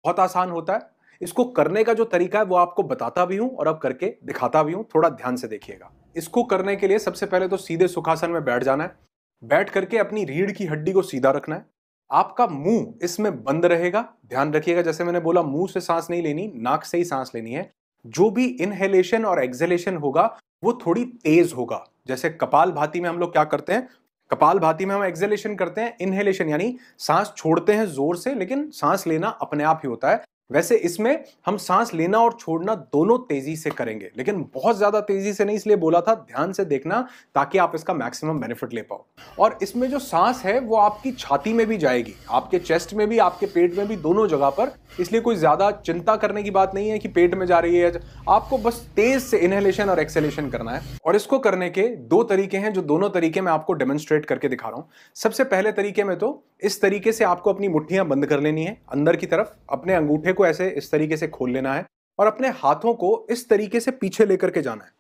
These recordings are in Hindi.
बहुत आसान होता है। इसको करने का जो तरीका है वो आपको बताता भी हूं और अब करके दिखाता भी हूं, थोड़ा ध्यान से देखिएगा। इसको करने के लिए सबसे पहले तो सीधे सुखासन में बैठ जाना है। बैठ करके अपनी रीढ़ की हड्डी को सीधा रखना है। आपका मुंह इसमें बंद रहेगा। ध्यान रखिएगा, जैसे मैंने बोला मुंह से सांस नहीं लेनी, नाक से ही सांस लेनी है। जो भी इनहेलेशन और एक्सहेलेशन होगा वो थोड़ी तेज होगा। जैसे कपालभाति में हम लोग क्या करते हैं, कपालभाति में हम एक्सहेलेशन करते हैं, इनहेलेशन यानी सांस छोड़ते हैं जोर से, लेकिन सांस लेना अपने आप ही होता है। वैसे इसमें हम सांस लेना और छोड़ना दोनों तेजी से करेंगे, लेकिन बहुत ज्यादा तेजी से नहीं, इसलिए बोला था ध्यान से देखना ताकि आप इसका मैक्सिमम बेनिफिट ले पाओ। और इसमें जो सांस है वो आपकी छाती में भी जाएगी, आपके चेस्ट में भी, आपके पेट में भी, दोनों जगह पर। इसलिए कोई ज्यादा चिंता करने की बात नहीं है कि पेट में जा रही है। आपको बस तेज से इनहेलेशन और एक्सहेलेशन करना है। और इसको करने के दो तरीके हैं, जो दोनों तरीके मैं आपको डेमोन्स्ट्रेट करके दिखा रहा हूं। सबसे पहले तरीके में तो इस तरीके से आपको अपनी मुट्ठियां बंद कर लेनी है अंदर की तरफ, अपने अंगूठे को ऐसे इस तरीके से खोल लेना है और अपने हाथों को इस तरीके से पीछे लेकर के जाना है,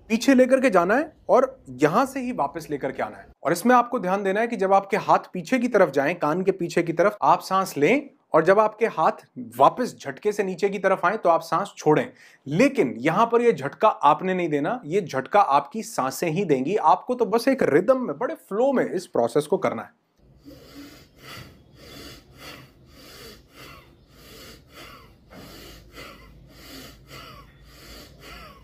पीछे लेकर के जाना है और यहां से ही वापस लेकर के आना है। और इसमें आपको ध्यान देना है कि जब आपके हाथ पीछे की तरफ जाएं, कान के पीछे की तरफ, आप सांस लें, और जब आपके हाथ वापस झटके से नीचे की तरफ आए तो आप सांस छोड़ें। लेकिन यहां पर यह झटका आपने नहीं देना, यह झटका आपकी सांसें ही देंगी। आपको तो बस एक रिदम में, बड़े फ्लो में इस प्रोसेस को करना है।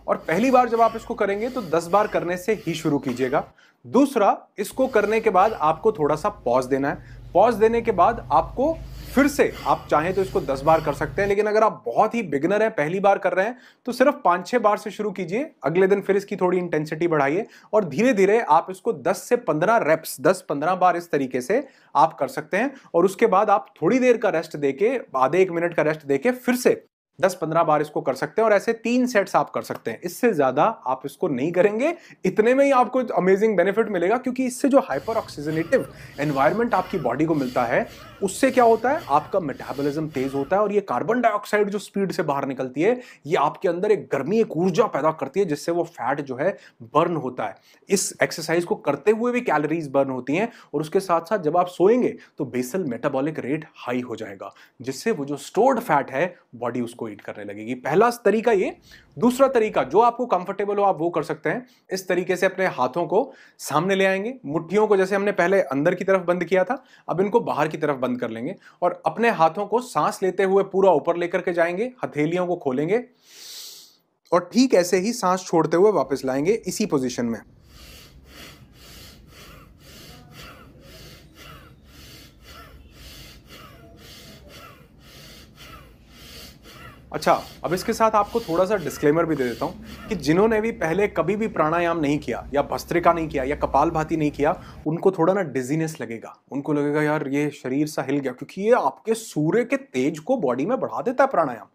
और पहली बार जब आप इसको करेंगे तो 10 बार करने से ही शुरू कीजिएगा। दूसरा, इसको करने के बाद आपको थोड़ा सा पॉज देना है। पॉज देने के बाद आपको फिर से, आप चाहें तो इसको 10 बार कर सकते हैं, लेकिन अगर आप बहुत ही बिगिनर हैं, पहली बार कर रहे हैं, तो सिर्फ 5-6 बार से शुरू कीजिए। अगले दिन फिर इसकी थोड़ी इंटेंसिटी बढ़ाइए और धीरे धीरे आप इसको 10 से 15 रेप्स, 10-15 बार इस तरीके से आप कर सकते हैं। और उसके बाद आप थोड़ी देर का रेस्ट देके, आधे 1 मिनट का रेस्ट देके फिर से 10-15 बार इसको कर सकते हैं। और ऐसे 3 सेट्स आप कर सकते हैं, इससे ज्यादा आप इसको नहीं करेंगे। इतने में ही आपको अमेजिंग बेनिफिट मिलेगा, क्योंकि इससे जो हाइपर ऑक्सीजनेटिव एनवायरनमेंट आपकी बॉडी को मिलता है, उससे क्या होता है, आपका मेटाबॉलिज्म तेज होता है और ये कार्बन डाइऑक्साइड जो स्पीड से बाहर निकलती है, ये आपके अंदर एक गर्मी, एक ऊर्जा पैदा करती है, जिससे वो फैट जो है बर्न होता है। इस एक्सरसाइज को करते हुए भी कैलोरीज बर्न होती हैं और उसके साथ साथ जब आप सोएंगे तो बेसल मेटाबॉलिक रेट हाई हो जाएगा, जिससे वो जो स्टोर्ड फैट है बॉडी उसको ईट करने लगेगी। पहला तरीका ये। दूसरा तरीका, जो आपको कंफर्टेबल हो आप वो कर सकते हैं। इस तरीके से अपने हाथों को सामने ले आएंगे, मुट्ठियों को जैसे हमने पहले अंदर की तरफ बंद किया था, अब इनको बाहर की तरफ बंद कर लेंगे और अपने हाथों को सांस लेते हुए पूरा ऊपर लेकर के जाएंगे, हथेलियों को खोलेंगे और ठीक ऐसे ही सांस छोड़ते हुए वापस लाएंगे इसी पोजीशन में। अच्छा, अब इसके साथ आपको थोड़ा सा डिस्क्लेमर भी दे देता हूं कि जिन्होंने भी पहले कभी भी प्राणायाम नहीं किया या भस्त्रिका नहीं किया या कपालभाति नहीं किया, उनको थोड़ा ना डिजीनेस लगेगा। उनको लगेगा यार ये शरीर सा हिल गया, क्योंकि ये आपके सूर्य के तेज को बॉडी में बढ़ा देता है प्राणायाम।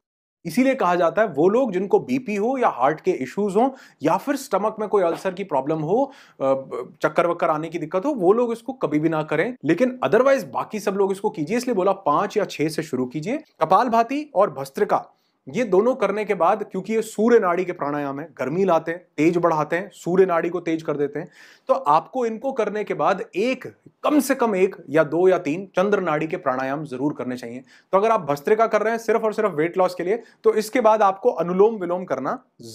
इसीलिए कहा जाता है वो लोग जिनको बीपी हो या हार्ट के इश्यूज हो या फिर स्टमक में कोई अल्सर की प्रॉब्लम हो, चक्कर वक्कर आने की दिक्कत हो, वो लोग इसको कभी भी ना करें। लेकिन अदरवाइज बाकी सब लोग इसको कीजिए। इसलिए बोला 5 या 6 से शुरू कीजिए। कपालभाति और भस्त्रिका ये दोनों करने के बाद, क्योंकि ये सूर्य नाड़ी के प्राणायाम है, गर्मी लाते हैं, तेज बढ़ाते हैं, सूर्य नाड़ी को तेज कर देते हैं, तो आपको इनको करने के बाद एक, कम से कम 1 या 2 या 3 चंद्र नाड़ी के प्राणायाम जरूर करने चाहिए। तो अगर आप भस्त्रिका कर रहे हैं सिर्फ और सिर्फ वेट लॉस के लिए, तो इसके बाद आपको अनुलोम विलोम करना जरूर